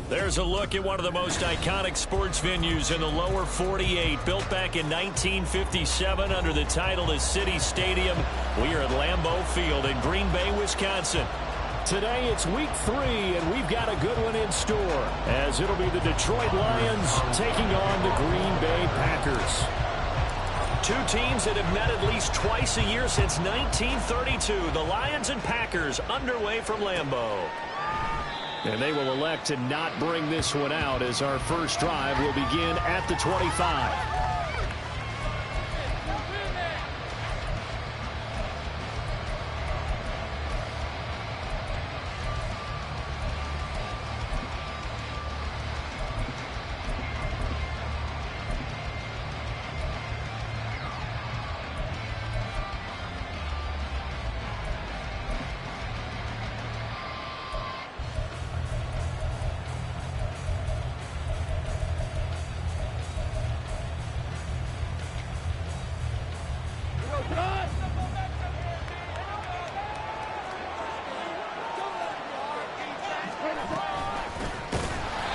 There's a look at one of the most iconic sports venues in the lower 48, built back in 1957 under the title of City Stadium. We are at Lambeau Field in Green Bay, Wisconsin. Today it's week 3, and we've got a good one in store, as it'll be the Detroit Lions taking on the Green Bay Packers. Two teams that have met at least twice a year since 1932. The Lions and Packers underway from Lambeau. And they will elect to not bring this one out, as our first drive will begin at the 25.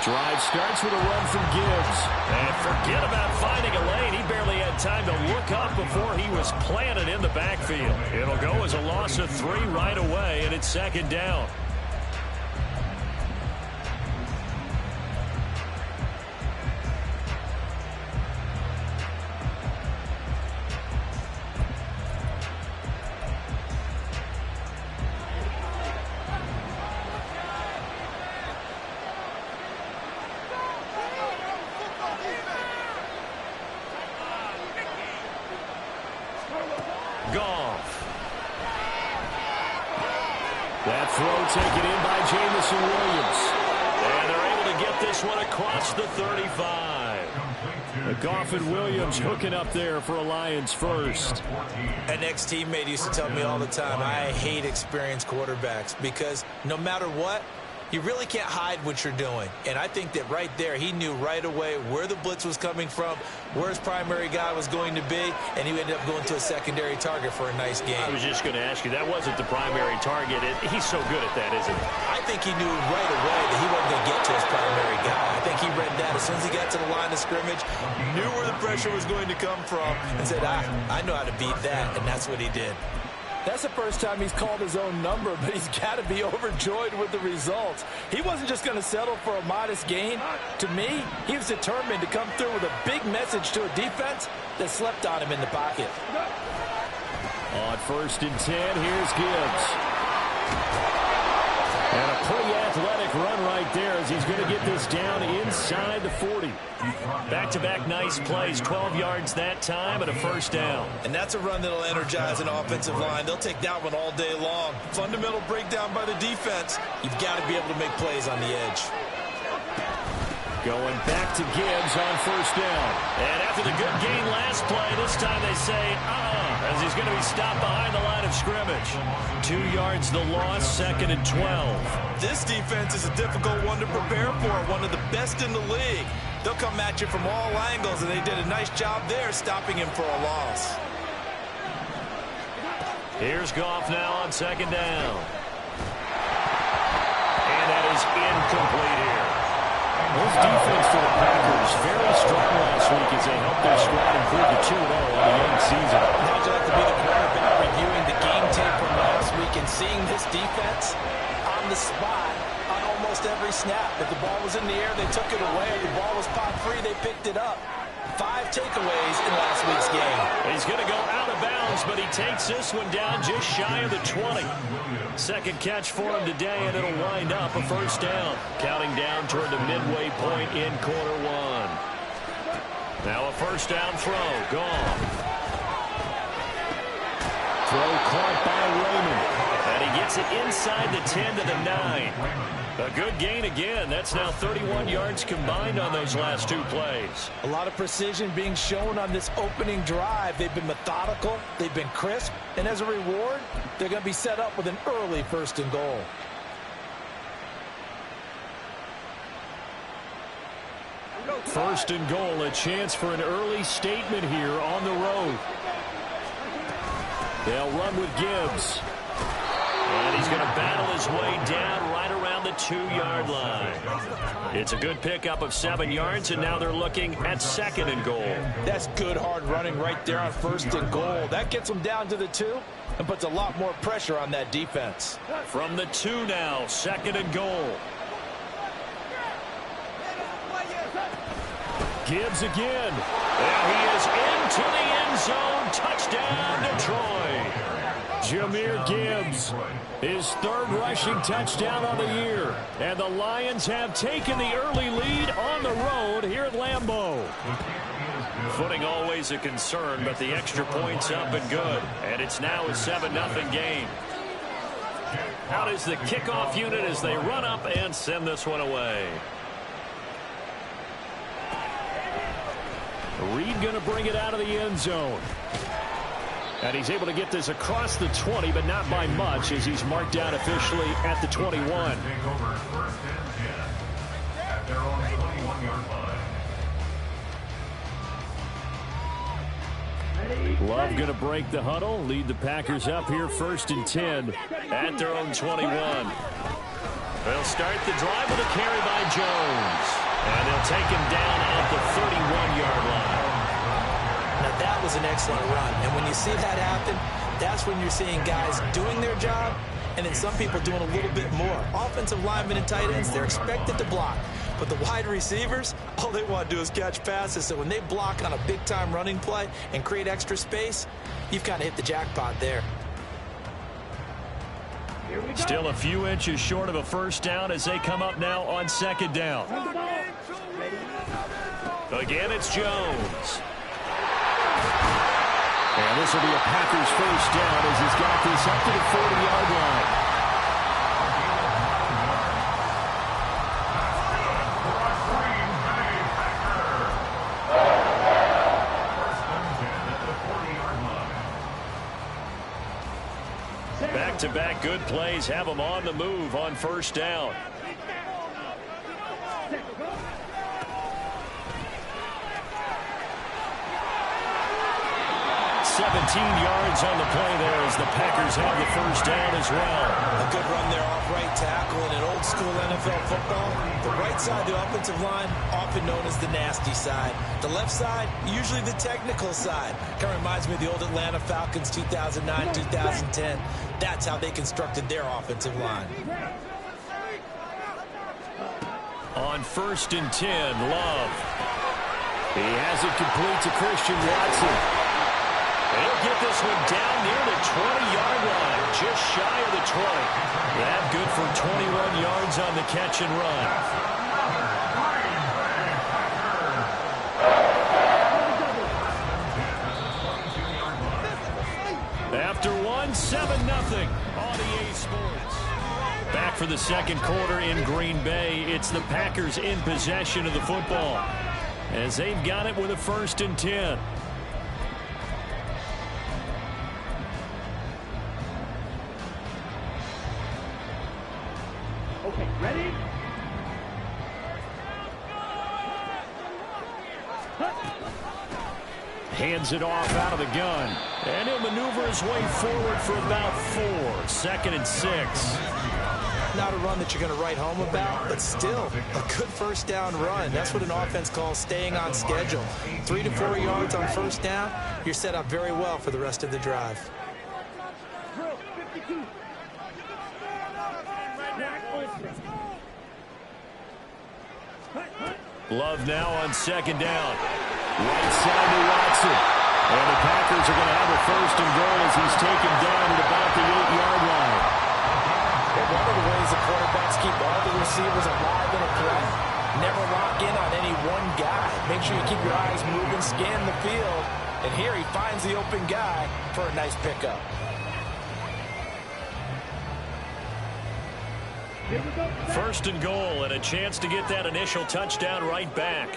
Drive starts with a run from Gibbs. And forget about finding a lane. He barely had time to look up before he was planted in the backfield. It'll go as a loss of 3 right away, and it's second down. That throw taken in by Jameson Williams. And they're able to get this one across the 35. Goff and Williams hooking up there for a Lions first. An ex-teammate used to tell me all the time, I hate experienced quarterbacks because no matter what, you really can't hide what you're doing. And I think that right there, he knew right away where the blitz was coming from, where his primary guy was going to be, and he ended up going to a secondary target for a nice game. I was just going to ask you, that wasn't the primary target. He's so good at that, isn't he? I think he knew right away that he wasn't going to get to his primary guy. I think he read that as soon as he got to the line of scrimmage, knew where the pressure was going to come from, and said, I know how to beat that, and that's what he did. That's the first time he's called his own number, but he's got to be overjoyed with the results. He wasn't just going to settle for a modest gain. To me, he was determined to come through with a big message to a defense that slept on him in the pocket. On 1st and 10, here's Gibbs. And a pretty athletic run right there as he's going to get this down inside the 40. Back-to-back nice plays, 12 yards that time and a first down. And that's a run that'll energize an offensive line. They'll take that one all day long. Fundamental breakdown by the defense. You've got to be able to make plays on the edge. Going back to Gibbs on 1st down. And after the good gain last play, this time they say, as he's going to be stopped behind the line of scrimmage. 2 yards the loss, 2nd and 12. This defense is a difficult one to prepare for, one of the best in the league. They'll come at you from all angles, and they did a nice job there stopping him for a loss. Here's Goff now on 2nd down. And that is incomplete here. This defense for the Packers, very strong last week as they helped their squad improve to 2-0 on the young season. How would you like to be the quarterback reviewing the game tape from last week and seeing this defense on the spot on almost every snap? If the ball was in the air, they took it away. If the ball was popped free, they picked it up. 5 takeaways in last week's game. He's going to go out of bounds, but he takes this one down just shy of the 20. Second catch for him today, and it'll wind up a first down. Counting down toward the midway point in quarter 1. Now a first down throw. Gone. Throw caught by Raymond. And he gets it inside the 10 to the 9. A good gain again. That's now 31 yards combined on those last 2 plays. A lot of precision being shown on this opening drive. They've been methodical. They've been crisp. And as a reward, they're going to be set up with an early 1st and goal. First and goal, a chance for an early statement here on the road. They'll run with Gibbs. And he's going to battle his way down right around around the 2-yard line. It's a good pickup of 7 yards, and now they're looking at 2nd and goal. That's good hard running right there on 1st and goal. That gets them down to the 2 and puts a lot more pressure on that defense. From the 2 now, 2nd and goal. Gibbs again. And he is into the end zone. Touchdown, Detroit. Jahmyr Gibbs, his 3rd rushing touchdown on the year. And the Lions have taken the early lead on the road here at Lambeau. Footing always a concern, but the extra point's up and good. And it's now a 7-0 game. Out is the kickoff unit as they run up and send this one away. Reed going to bring it out of the end zone. And he's able to get this across the 20, but not by much, as he's marked down officially at the 21. Love going to break the huddle, lead the Packers up here 1st and 10 at their own 21. They'll start the drive with a carry by Jones. And they'll take him down at the 31-yard line. Now, that was an excellent run. And when you see that happen, that's when you're seeing guys doing their job and then some people doing a little bit more. Offensive linemen and tight ends, they're expected to block. But the wide receivers, all they want to do is catch passes. So when they block on a big-time running play and create extra space, you've kind of hit the jackpot there. Still a few inches short of a 1st down as they come up now on 2nd down. Again, it's Jones. And this will be a Packers 1st down as he's got this up to the 40-yard line. Back-to-back good plays have them on the move on 1st down. 17 yards on the play there as the Packers have the 1st down as well. A good run there off right tackle in an old school NFL football. The right side of the offensive line, often known as the nasty side. The left side, usually the technical side. Kind of reminds me of the old Atlanta Falcons 2009, 2010. That's how they constructed their offensive line. On 1st and 10, Love. He has it complete to Christian Watson. He'll get this one down near the 20-yard line, just shy of the 20. That good for 21 yards on the catch and run. After 7-0 on EA Sports. Back for the 2nd quarter in Green Bay. It's the Packers in possession of the football as they've got it with a 1st and 10. Okay, ready? Hands it off out of the gun. And he'll maneuver his way forward for about 4. 2nd and 6. Not a run that you're going to write home about, but still a good 1st down run. That's what an offense calls staying on schedule. 3 to 4 yards on 1st down, you're set up very well for the rest of the drive. Love now on 2nd down. Right side to Watson. And the Packers are going to have a 1st and goal as he's taken down at about the 8-yard line. And one of the ways the quarterbacks keep all the receivers alive in a play, never lock in on any one guy. Make sure you keep your eyes moving, scan the field. And here he finds the open guy for a nice pickup. 1st and goal and a chance to get that initial touchdown right back.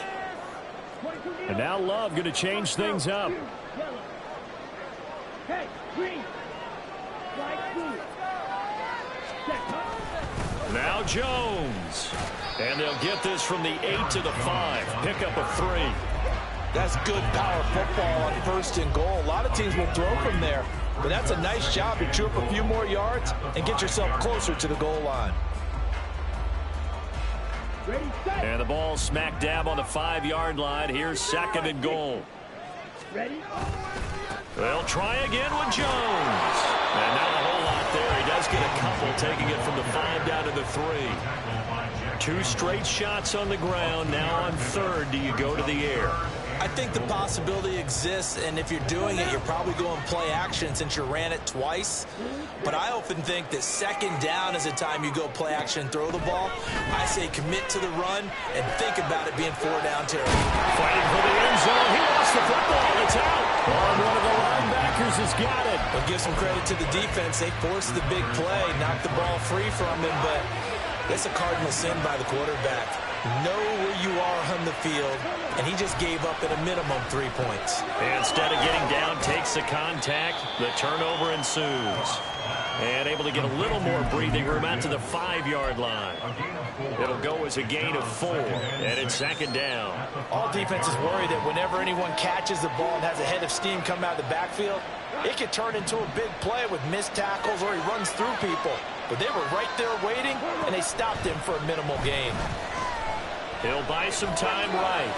And now Love going to change things up. Now Jones. And they'll get this from the 8 to the 5. Pick up a 3. That's good power football on 1st and goal. A lot of teams will throw from there. But that's a nice job to chew up a few more yards and get yourself closer to the goal line. And the ball smack dab on the 5-yard line. Here's 2nd and goal. They'll try again with Jones. And not a whole lot there. He does get a couple, taking it from the 5 down to the 3. 2 straight shots on the ground. Now on 3rd, do you go to the air? I think the possibility exists, and if you're doing it, you're probably going play action since you ran it twice. But I often think that 2nd down is the time you go play action and throw the ball. I say commit to the run and think about it being 4-down territory. Fighting for the end zone. He lost the football. It's out. And one of the linebackers has got it. We'll give some credit to the defense. They forced the big play, knocked the ball free from him, but that's a cardinal sin by the quarterback. Know where you are on the field, and he just gave up at a minimum 3 points. Instead of getting down, takes the contact. The turnover ensues. And able to get a little more breathing room out to the 5-yard line. It'll go as a gain of 4, and it's 2nd down. All defenses worry that whenever anyone catches the ball and has a head of steam come out of the backfield, it could turn into a big play with missed tackles or he runs through people. But they were right there waiting, and they stopped him for a minimal gain. He'll buy some time right.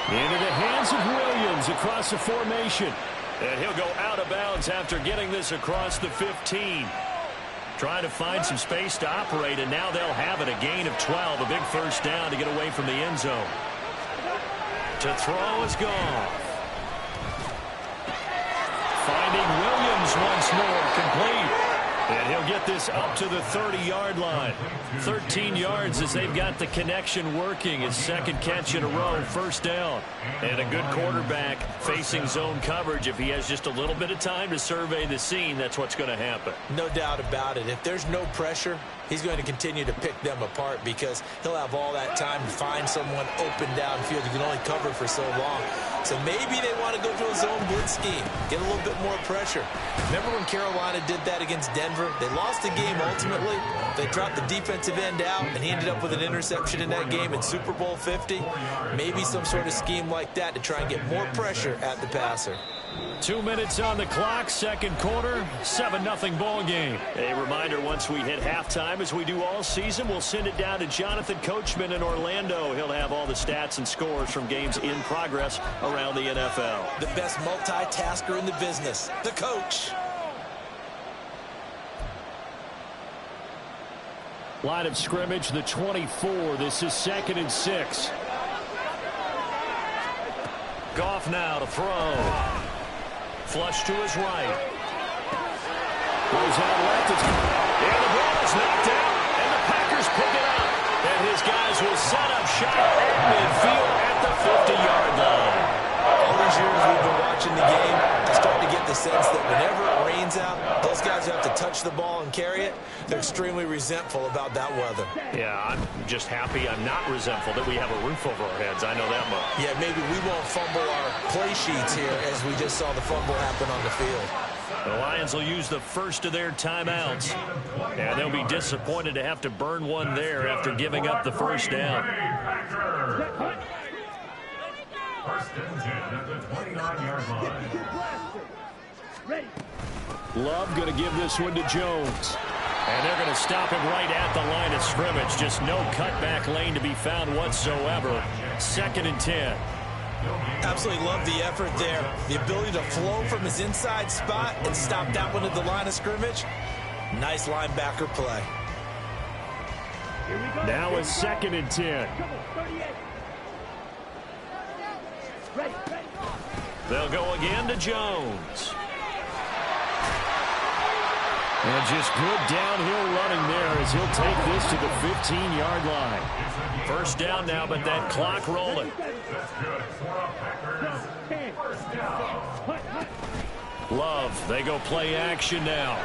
Into the hands of Williams across the formation. And he'll go out of bounds after getting this across the 15. Trying to find some space to operate, and now they'll have it. A gain of 12, a big 1st down to get away from the end zone. To throw is Goff. Finding Williams once more, complete. And he'll get this up to the 30-yard line. 13 yards as they've got the connection working. His 2nd catch in a row, 1st down. And a good quarterback facing zone coverage. If he has just a little bit of time to survey the scene, that's what's going to happen. No doubt about it. If there's no pressure, he's going to continue to pick them apart because he'll have all that time to find someone open downfield. You can only cover for so long. So maybe they want to go to a zone blitz scheme, get a little bit more pressure. Remember when Carolina did that against Denver? They lost the game ultimately. They dropped the defensive end out, and he ended up with an interception in that game in Super Bowl 50. Maybe some sort of scheme like that to try and get more pressure at the passer. 2 minutes on the clock, 2nd quarter, 7-0 ball game. A reminder, once we hit halftime, as we do all season, we'll send it down to Jonathan Coachman in Orlando. He'll have all the stats and scores from games in progress around the NFL. The best multitasker in the business, the coach. Line of scrimmage, the 24. This is 2nd and 6. Goff now to throw. Flush to his right. Goes out left. And the ball is knocked out. And the Packers pick it up. And his guys will set up shop at midfield at the 50-yard line. All these years we've been watching the game, I start to get the sense that whenever it rains out, those guys who have to touch the ball and carry it, they're extremely resentful about that weather. Yeah, I'm just happy I'm not resentful that we have a roof over our heads. I know that much. Yeah, maybe we won't fumble our play sheets here as we just saw the fumble happen on the field. The Lions will use the first of their timeouts, and they'll be disappointed to have to burn one there after giving up the 1st down. Love going to give this one to Jones. And they're going to stop him right at the line of scrimmage. Just no cutback lane to be found whatsoever. 2nd and 10. Absolutely love the effort there. The ability to flow from his inside spot and stop that one at the line of scrimmage. Nice linebacker play. Now it's 2nd and 10. They'll go again to Jones. And just good downhill running there as he'll take this to the 15-yard line. 1st down now, but that clock rolling. Love, they go play action now.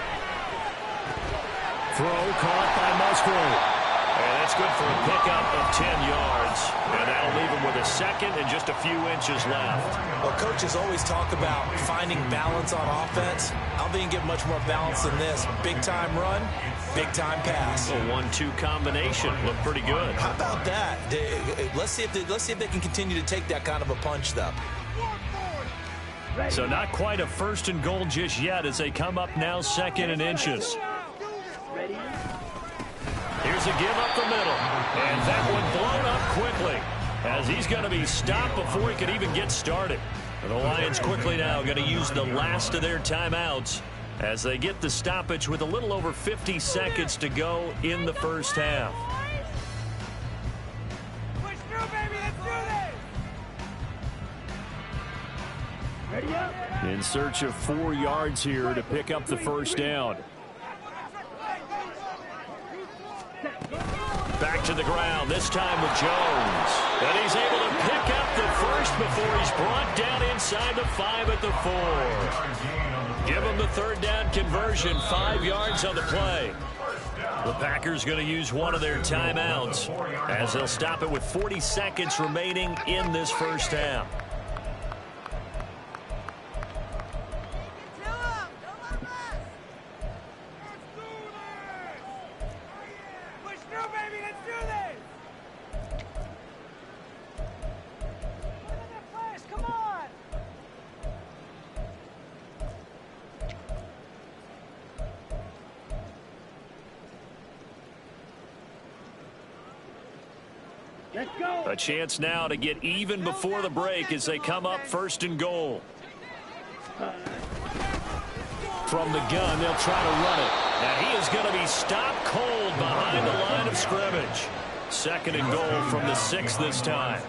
Throw caught by Musgrave. And that's good for a pickup of 10 yards. And that'll leave him with a 2nd and just a few inches left. Well, coaches always talk about finding balance on offense. I don't think you get much more balance than this. Big-time run, big-time pass. A 1-2 combination. Looked pretty good. How about that? Let's see if they can continue to take that kind of a punch, though. So not quite a 1st and goal just yet as they come up now 2nd and inches. Here's tries to give up the middle. And that one blown up quickly as he's going to be stopped before he could even get started. The Lions quickly now going to use the last of their timeouts as they get the stoppage with a little over 50 seconds to go in the first half. Push through, baby. Let's do this. Ready up. In search of 4 yards here to pick up the first down. Back to the ground, this time with Jones. And he's able to pick up the first before he's brought down inside the 5 at the 4. Give him the third down conversion, 5 yards on the play. The Packers going to use one of their timeouts as they'll stop it with 40 seconds remaining in this first half. A chance now to get even before the break as they come up 1st and goal. From the gun, they'll try to run it. And he is going to be stopped cold behind the line of scrimmage. 2nd and goal from the 6 this time.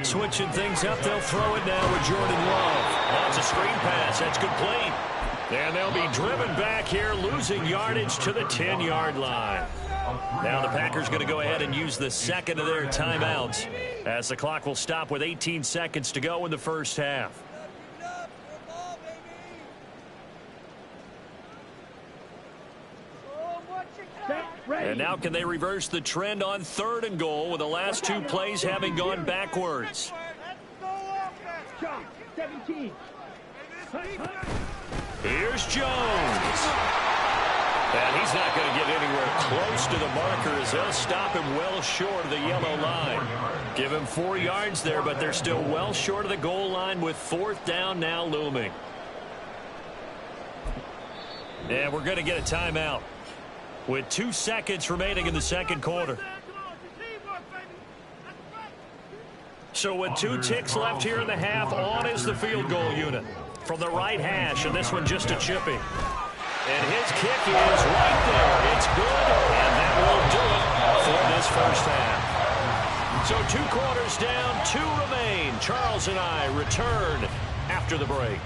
Switching things up, they'll throw it now with Jordan Love. That's a screen pass. That's complete. And they'll be driven back here, losing yardage to the 10-yard line. Now the Packers going to go ahead and use the 2nd of their timeouts as the clock will stop with 18 seconds to go in the first half. And now can they reverse the trend on 3rd and goal with the last 2 plays having gone backwards? Here's Jones. And he's not going to get anywhere close to the marker as they'll stop him well short of the yellow line. Give him 4 yards there, but they're still well short of the goal line with 4th down now looming. And we're going to get a timeout with 2 seconds remaining in the 2nd quarter. So with 2 ticks left here in the half, on is the field goal unit from the right hash, and this one just a chipping. And his kick is right there. It's good, and that will do it for this first half. So 2 quarters down, 2 remain. Charles and I return after the break.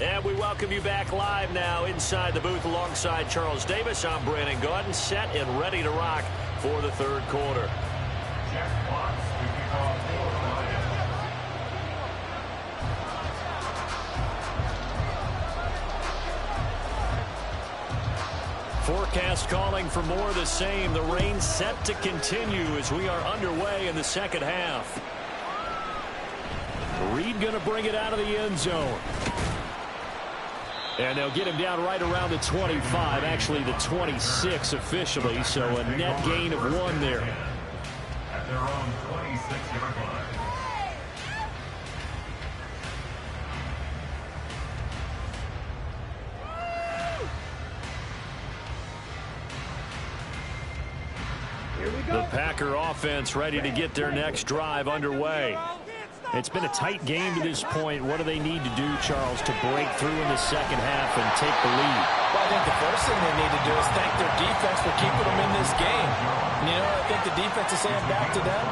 And we welcome you back live now inside the booth alongside Charles Davis. I'm Brandon Gaudin, set and ready to rock for the 3rd quarter. Forecast calling for more of the same. The rain set to continue as we are underway in the 2nd half. Reed going to bring it out of the end zone. And they'll get him down right around the 25, actually the 26 officially, so a net gain of 1 there. At their own 26-yard line. The Packer offense ready to get their next drive underway. It's been a tight game to this point. What do they need to do, Charles, to break through in the 2nd half and take the lead? Well, I think the first thing they need to do is thank their defense for keeping them in this game. You know, I think the defense is saying back to them,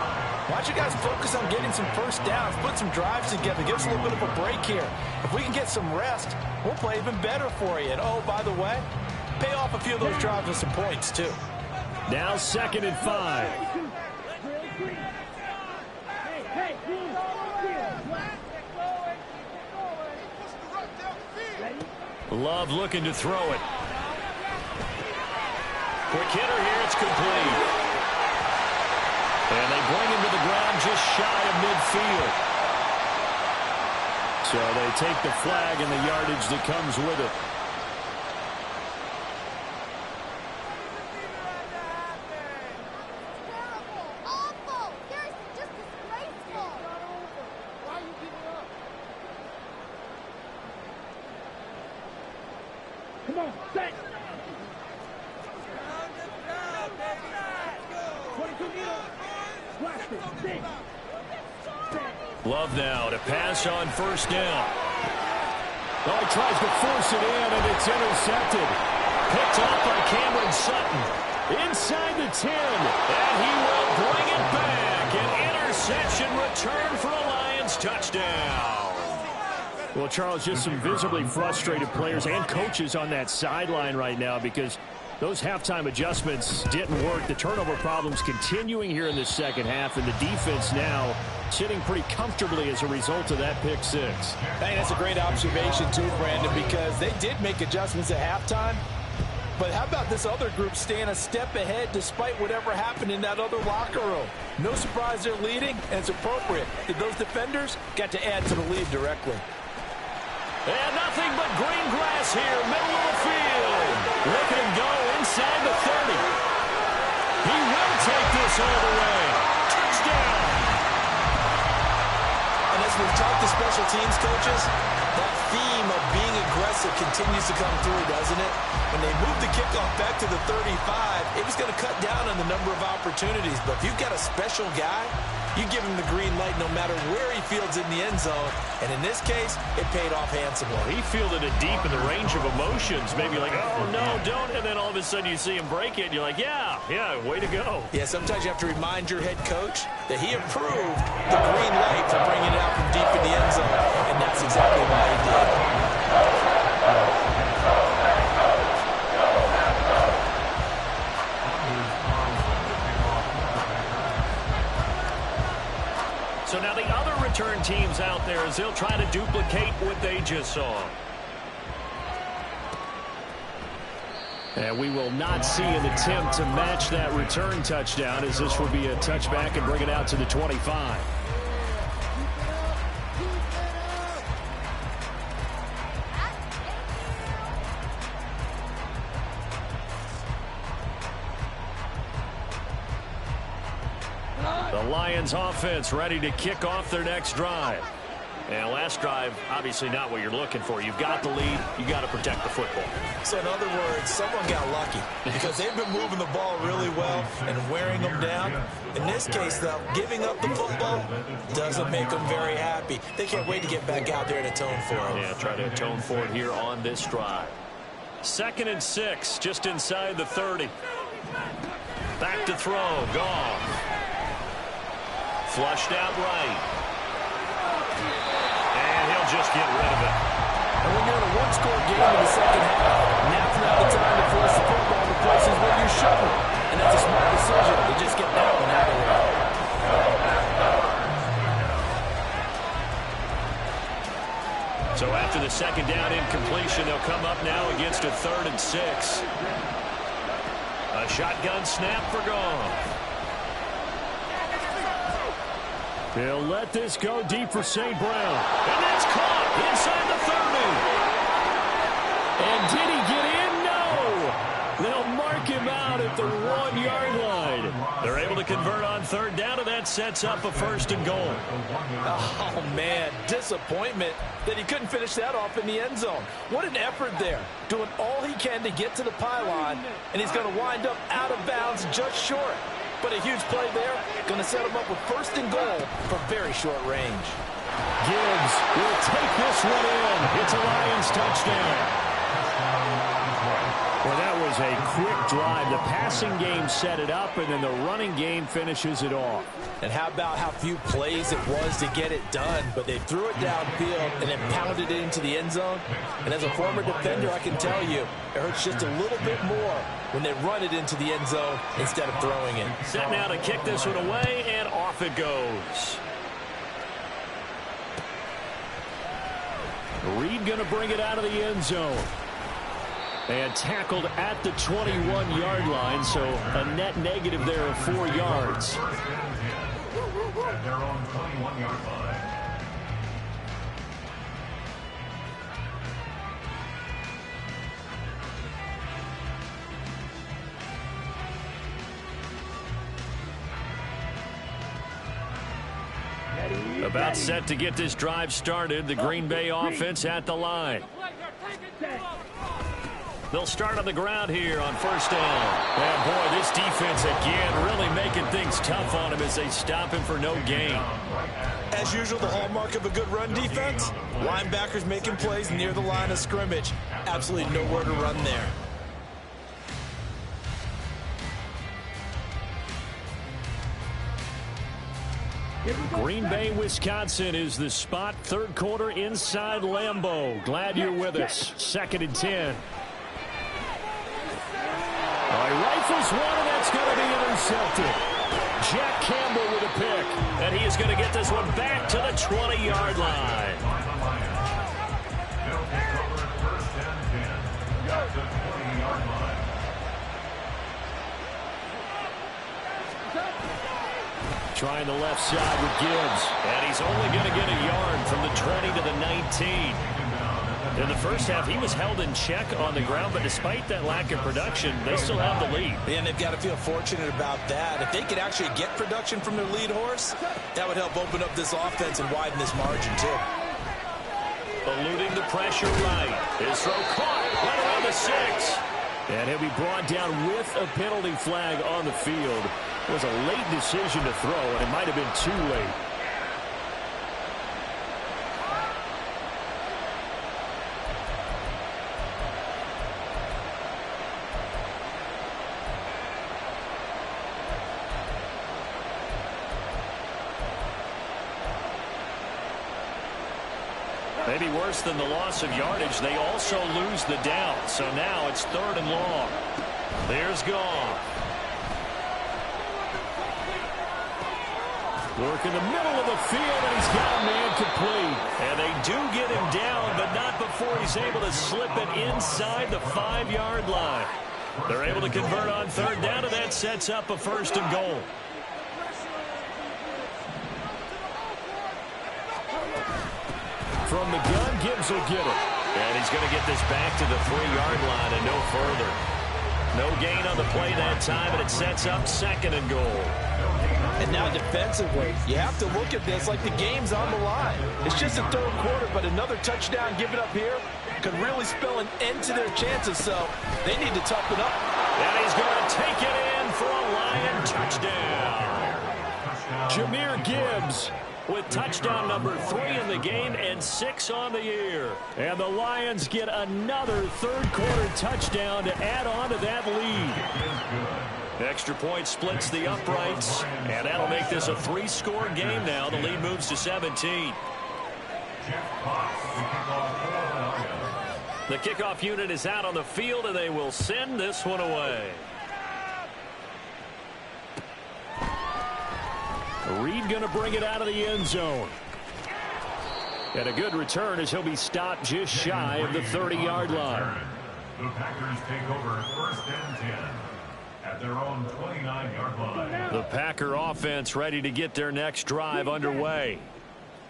why don't you guys focus on getting some first downs, put some drives together, give us a little bit of a break here. If we can get some rest, we'll play even better for you. And, oh, by the way, pay off a few of those drives with some points, too. Now 2nd and 5. Love looking to throw it. Quick hitter here, it's complete. And they bring him to the ground just shy of midfield. So they take the flag and the yardage that comes with it. Love now to pass on first down. Oh, he tries to force it in, and it's intercepted. Picked off by Cameron Sutton. Inside the 10, and he will bring it back. An interception return for a Lions touchdown. Well, Charles, just some visibly frustrated players and coaches on that sideline right now because those halftime adjustments didn't work. The turnover problems continuing here in the second half, and the defense now sitting pretty comfortably as a result of that pick six. Hey, that's a great observation too, Brandon, because they did make adjustments at halftime. But how about this other group staying a step ahead despite whatever happened in that other locker room? No surprise they're leading, and it's appropriate that those defenders got to add to the lead directly. And nothing but green grass here, middle of the field. Look at him go inside the 30. He will take this all the way. Touchdown. And as we've talked to special teams coaches, that theme of being aggressive continues to come through, doesn't it? When they moved the kickoff back to the 35, it was going to cut down on the number of opportunities. But if you've got a special guy, you give him the green light no matter where he fields in the end zone. And in this case, it paid off handsomely. He fielded it deep in the range of emotions. Maybe like, oh, no, don't. And then all of a sudden you see him break it. And you're like, yeah, way to go. Yeah, sometimes you have to remind your head coach that he approved the green light for bringing it out from deep in the end zone. And that's exactly why he did. So now the other return teams out there as they'll try to duplicate what they just saw. And we will not see an attempt to match that return touchdown as this will be a touchback and bring it out to the 25. The Lions offense ready to kick off their next drive. And last drive, obviously not what you're looking for. You've got the lead. You've got to protect the football. So in other words, someone got lucky because they've been moving the ball really well and wearing them down. In this case, though, giving up the football doesn't make them very happy. They can't wait to get back out there and atone for it. Yeah, try to atone for it here on this drive. 2nd and 6, just inside the 30. Back to throw, Goff. Flushed out right. And he'll just get rid of it. And when you're in a one-score game in the second half, now's not the time to force the football to places where you shouldn't. And that's a smart decision to just get that one out of there. So after the second down incompletion, they'll come up now against a 3rd and 6. A shotgun snap for Goff. They'll let this go deep for St. Brown. And that's caught inside the 30. And did he get in? No. They'll mark him out at the 1-yard line. They're able to convert on 3rd down, and that sets up a 1st and goal. Oh, man, disappointment that he couldn't finish that off in the end zone. What an effort there, doing all he can to get to the pylon, and he's going to wind up out of bounds just short. But a huge play there, going to set him up with 1st and goal for very short range. Gibbs will take this one in. It's a Lions touchdown. Well, that was a quick drive. The passing game set it up, and then the running game finishes it off. And how about how few plays it was to get it done, but they threw it downfield and then pounded it into the end zone. And as a former defender, I can tell you, it hurts just a little bit more when they run it into the end zone instead of throwing it. Set now to kick this one away, and off it goes. Reed going to bring it out of the end zone. And tackled at the 21-yard line, so a net negative there of 4 yards. At their own 21-yard line. About set to get this drive started. The Green Bay offense at the line. They'll start on the ground here on first down. And, boy, this defense again really making things tough on him as they stop him for no gain. As usual, the hallmark of a good run defense, linebackers making plays near the line of scrimmage. Absolutely nowhere to run there. Green Bay, Wisconsin is the spot. Third quarter inside Lambeau. Glad you're with us. 2nd and 10. He rifles one, and that's going to be intercepted. Jack Campbell with a pick. And he is going to get this one back to the 20-yard line. They'll take over first and 10 at the 20-yard line. Trying the left side with Gibbs. And he's only going to get a yard from the 20 to the 19. In the first half, he was held in check on the ground, but despite that lack of production, they still have the lead. And they've got to feel fortunate about that. If they could actually get production from their lead horse, that would help open up this offense and widen this margin, too. Eluding the pressure right. His throw caught right around the 6. And he'll be brought down with a penalty flag on the field. It was a late decision to throw, and it might have been too late. Maybe worse than the loss of yardage, they also lose the down. So now it's 3rd and long. There's Goff. Work in the middle of the field, and he's got a man complete. And they do get him down, but not before he's able to slip it inside the 5-yard line. They're able to convert on 3rd down, and that sets up a 1st and goal. From the gun, Gibbs will get it. And he's going to get this back to the 3-yard line and no further. No gain on the play that time, and it sets up 2nd and goal. And now defensively, you have to look at this like the game's on the line. It's just a 3rd quarter, but another touchdown given up here could really spell an end to their chances, so they need to toughen up. And he's going to take it in for a Lion touchdown. Jahmyr Gibbs with touchdown number 3 in the game and 6 on the year. And the Lions get another 3rd quarter touchdown to add on to that lead. Extra point splits the uprights, and that'll make this a 3-score game now. The lead moves to 17. The kickoff unit is out on the field, and they will send this one away. Reed going to bring it out of the end zone. And a good return as he'll be stopped just shy of the 30-yard line. The Packers take over first and 10 at their own 29-yard line. The Packer offense ready to get their next drive underway.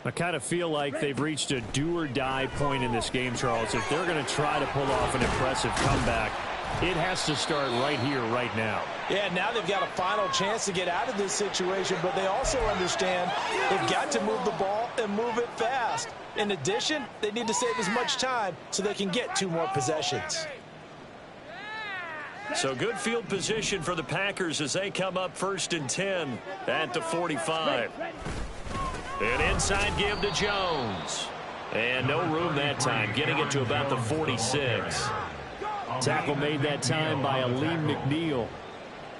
I kind of feel like they've reached a do-or-die point in this game, Charles. If they're going to try to pull off an impressive comeback, it has to start right here, right now. Yeah, now they've got a final chance to get out of this situation, but they also understand they've got to move the ball and move it fast. In addition, they need to save as much time so they can get 2 more possessions. So good field position for the Packers as they come up 1st and 10 at the 45. An inside give to Jones. And no room that time, getting it to about the 46. Tackle made that time by Aleem McNeil.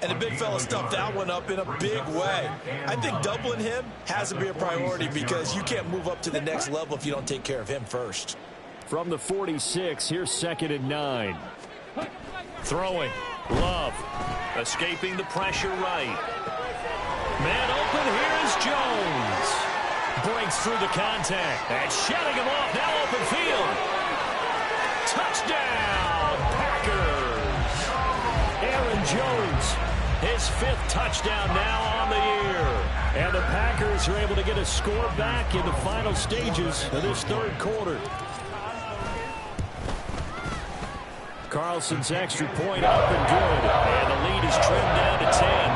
And the big fella stuffed that one up in a big way. I think doubling him has to be a priority because you can't move up to the next level if you don't take care of him first. From the 46, here's 2nd and 9. Throwing. Love. Escaping the pressure right. Man open, here is Jones. Breaks through the contact. And shutting him off, now open field. Touchdown, Packers. Aaron Jones, his 5th touchdown now on the year. And the Packers are able to get a score back in the final stages of this 3rd quarter. Carlson's extra point up and good. And the lead is trimmed down to 10.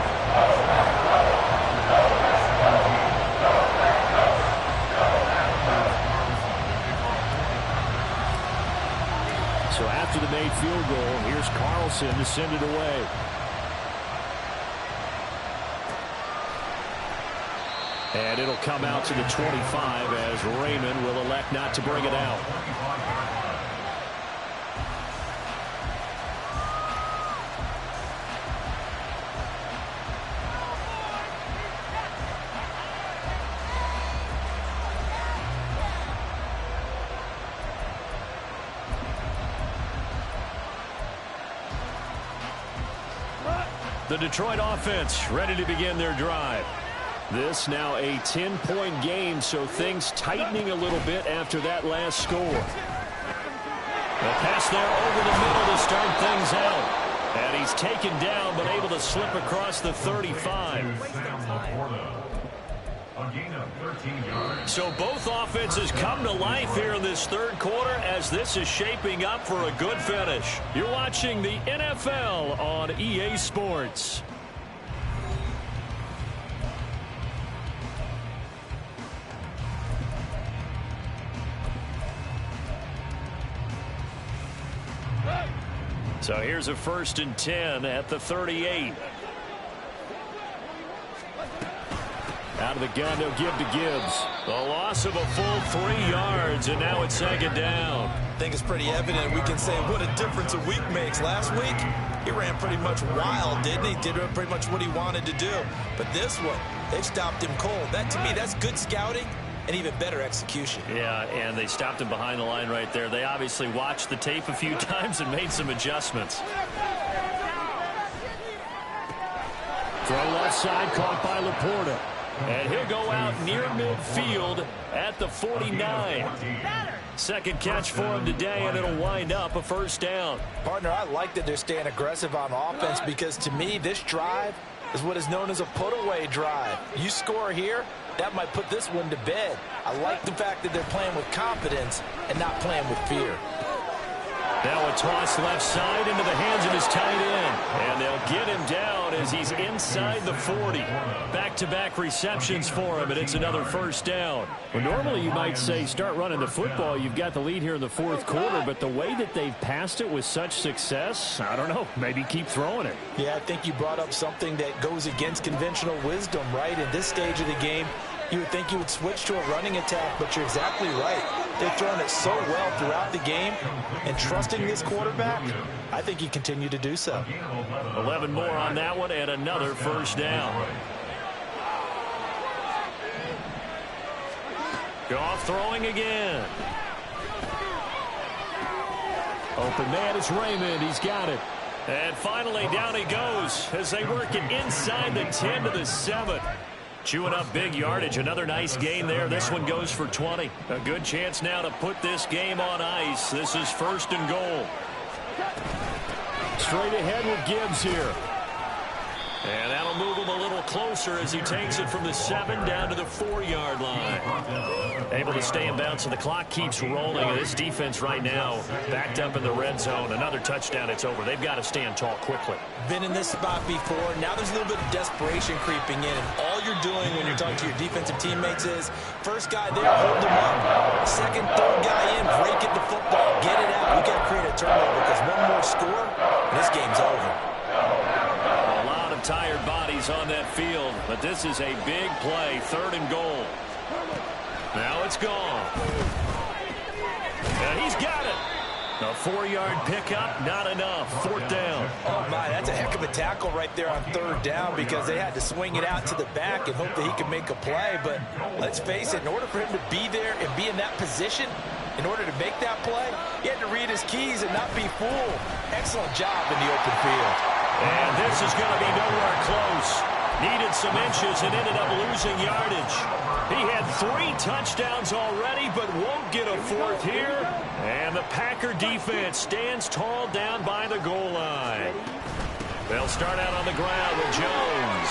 So after the made field goal. Here's Carlson to send it away. And it'll come out to the 25 as Raymond will elect not to bring it out. The Detroit offense ready to begin their drive. This now a 10-point game, so things tightening a little bit after that last score. A pass there over the middle to start things out. And he's taken down but able to slip across the 35. A gain of 13 yards. So both offenses come to life here in this third quarter as this is shaping up for a good finish. You're watching the NFL on EA Sports. So here's a 1st and 10 at the 38. Out of the gun, they'll give to Gibbs. The loss of a full 3 yards, and now it's 2nd down. I think it's pretty evident. We can say what a difference a week makes. Last week, he ran pretty much wild, didn't he? Did pretty much what he wanted to do. But this one, they stopped him cold. That, to me, that's good scouting and even better execution. Yeah, and they stopped him behind the line right there. They obviously watched the tape a few times and made some adjustments. Throw left side, caught by Laporta. And he'll go out near midfield at the 49. Second catch for him today, and it'll wind up a 1st down. Partner, I like that they're staying aggressive on offense because, to me, this drive is what is known as a put-away drive. You score here, that might put this one to bed. I like the fact that they're playing with confidence and not playing with fear. Now a toss left side into the hands of his tight end. And they'll get him down as he's inside the 40. Back-to-back receptions for him, and it's another 1st down. Well, normally you might say start running the football. You've got the lead here in the 4th quarter, but the way that they've passed it with such success, I don't know, maybe keep throwing it. Yeah, I think you brought up something that goes against conventional wisdom, right? In this stage of the game, you would think you would switch to a running attack, but you're exactly right. They've thrown it so well throughout the game, and trusting this quarterback, I think you continue to do so. 11 more on that one, and another 1st down. Goff throwing again. Open man is Raymond. He's got it. And finally down he goes as they work it inside the 10 to the 7. Chewing up big yardage. Another nice gain there. This one goes for 20. A good chance now to put this game on ice. This is 1st and goal. Straight ahead with Gibbs here. And that'll move him a little closer as he takes it from the 7 down to the 4-yard line. Able to stay in bounds, so the clock keeps rolling. And this defense right now backed up in the red zone. Another touchdown, it's over. They've got to stand tall quickly. Been in this spot before. Now there's a little bit of desperation creeping in. And all you're doing when you're talking to your defensive teammates is, first guy there, hold him up. Second, third guy in, break it to football. Get it out. We've got to create a turnover because one more score, and this game's over. Tired bodies on that field, but this is a big play. 3rd and goal. Now it's gone. And he's got it. A 4-yard pickup, not enough. 4th down. Oh, my, that's a heck of a tackle right there on 3rd down because they had to swing it out to the back and hope that he could make a play. But let's face it, in order for him to be there and be in that position, in order to make that play, he had to read his keys and not be fooled. Excellent job in the open field. And this is going to be nowhere close. Needed some inches and ended up losing yardage. He had 3 touchdowns already, but won't get a 4th here. And the Packer defense stands tall down by the goal line. They'll start out on the ground with Jones.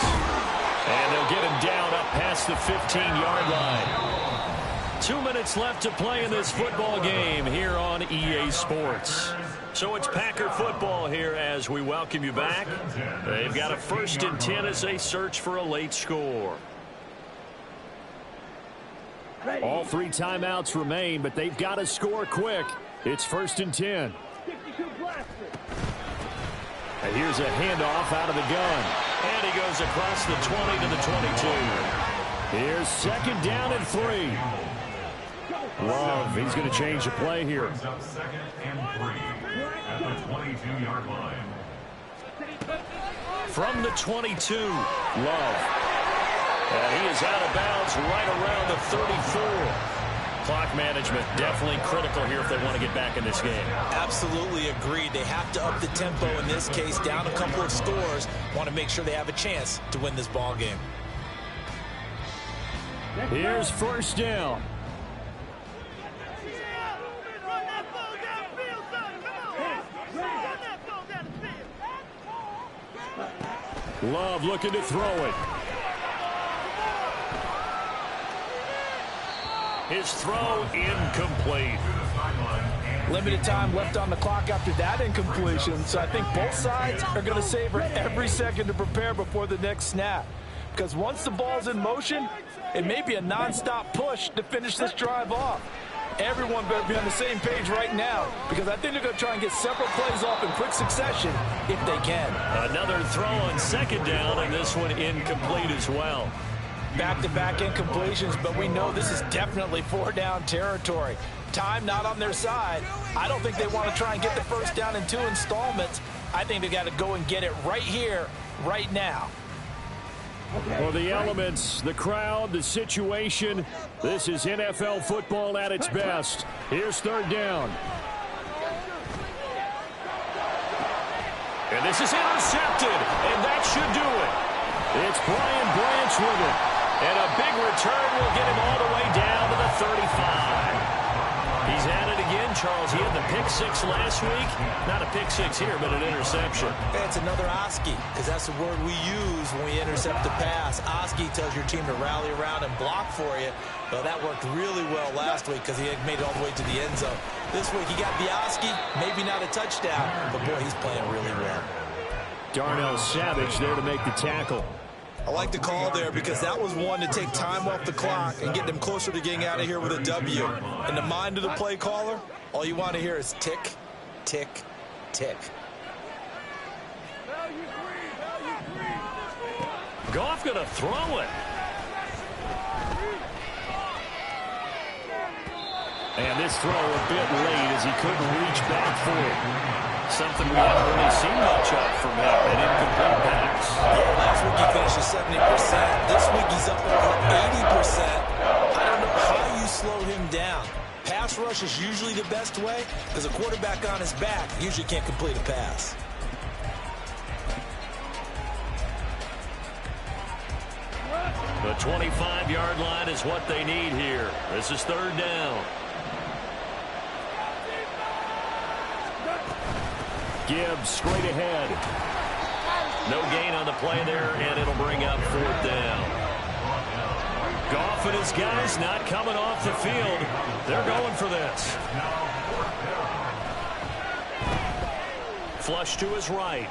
And they'll get him down up past the 15-yard line. 2 minutes left to play in this football game here on EA Sports. So it's Packer football here as we welcome you back. They've got a 1st and 10 as they search for a late score. All 3 timeouts remain, but they've got to score quick. It's 1st and 10. 62 blaster. And here's a handoff out of the gun. And he goes across the 20 to the 22. Here's second down and 3. Love, he's going to change the play here. Second and 3 at the 22-yard line. From the 22, Love. And he is out of bounds right around the 34. Clock management definitely critical here if they want to get back in this game. Absolutely agreed. They have to up the tempo in this case, down a couple of scores. Want to make sure they have a chance to win this ball game. Here's first down. Love looking to throw it. His throw incomplete. Limited time left on the clock after that incompletion, so I think both sides are going to savor every second to prepare before the next snap. Because once the ball's in motion, it may be a nonstop push to finish this drive off. Everyone better be on the same page right now, because I think they're going to try and get several plays off in quick succession if they can. Another throw on second down, and this one incomplete as well. Back-to-back incompletions, but we know this is definitely four-down territory. Time not on their side. I don't think they want to try and get the first down in 2 installments. I think they got to go and get it right here, right now. Well, the elements, the crowd, the situation, this is NFL football at its best. Here's third down. And this is intercepted, and that should do it. It's Brian Branch with it. And a big return will get him all the way down to the 35. He's at it again, Charles. He had the pick 6 last week. Not a pick 6 here, but an interception. It's another Oski, because that's the word we use when we intercept the pass. Oski tells your team to rally around and block for you. Well, that worked really well last week because he had made it all the way to the end zone. This week he got the Oski, maybe not a touchdown, but boy, he's playing really well. Darnell Savage there to make the tackle. I like the call there because that was one to take time off the clock and get them closer to getting out of here with a W. In the mind of the play caller, all you want to hear is tick, tick, tick. Goff going to throw it. And this throw a bit late as he couldn't reach back for it. Something we haven't really seen much of from him, an incomplete pass. Yeah, last week he finished at 70%. This week he's up over 80%. I don't know how you slow him down. Pass rush is usually the best way because a quarterback on his back usually can't complete a pass. The 25-yard line is what they need here. This is third down. Gibbs straight ahead. No gain on the play there, and it'll bring up fourth down. Goff and his guys not coming off the field. They're going for this. Flush to his right.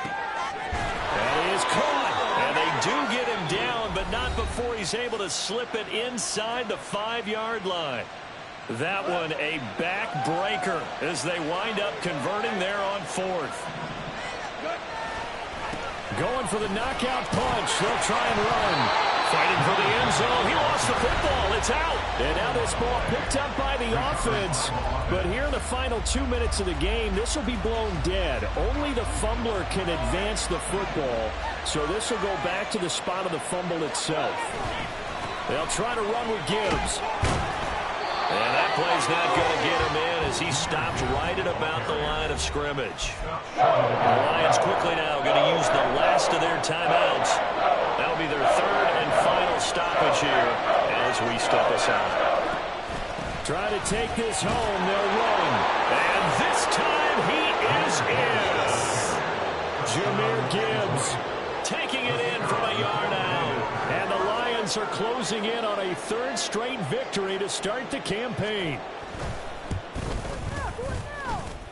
That is caught. And they do get him down, but not before he's able to slip it inside the 5-yard line. That one a backbreaker as they wind up converting there on fourth. Going for the knockout punch. They'll try and run. Fighting for the end zone. He lost the football. It's out. And now this ball picked up by the offense. But here in the final 2 minutes of the game, this will be blown dead. Only the fumbler can advance the football. So this will go back to the spot of the fumble itself. They'll try to run with Gibbs. And that play's not going to get him in as he stopped right at about the line of scrimmage. The Lions quickly now going to use the last of their timeouts. That'll be their third and final stoppage here as we step aside. Try to take this home. They'll run. And this time he is in. Jahmyr Gibbs taking it in from a yard out. And the Lions are closing in on a third straight victory to start the campaign.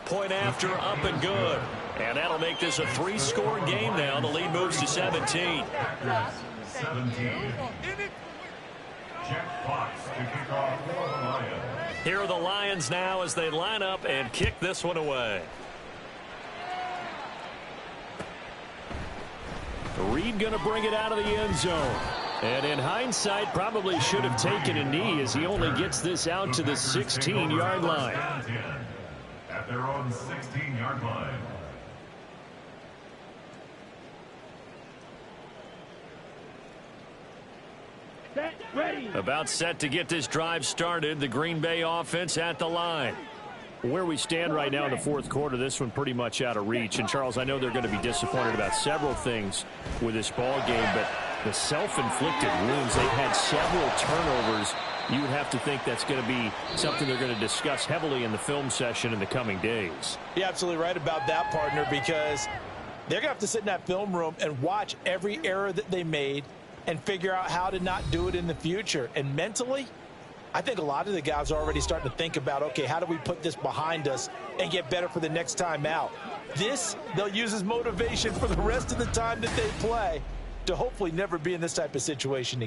Point after, up and good. And that'll make this a 3-score game now. The lead moves to 17. 17. Jack Fox to kick off for the Lions. Here are the Lions now as they line up and kick this one away. Reed going to bring it out of the end zone. And in hindsight, probably should have taken a knee as he only gets this out to the 16-yard line. At their own 16-yard line. Set, ready. About set to get this drive started. The Green Bay offense at the line. Where we stand right now in the fourth quarter, this one pretty much out of reach. And, Charles, I know they're going to be disappointed about several things with this ball game, but the self-inflicted wounds, they've had several turnovers. You would have to think that's going to be something they're going to discuss heavily in the film session in the coming days. You're absolutely right about that, partner, because they're going to have to sit in that film room and watch every error that they made and figure out how to not do it in the future. And mentally, I think a lot of the guys are already starting to think about, okay, how do we put this behind us and get better for the next time out? This, they'll use as motivation for the rest of the time that they play to hopefully never be in this type of situation again.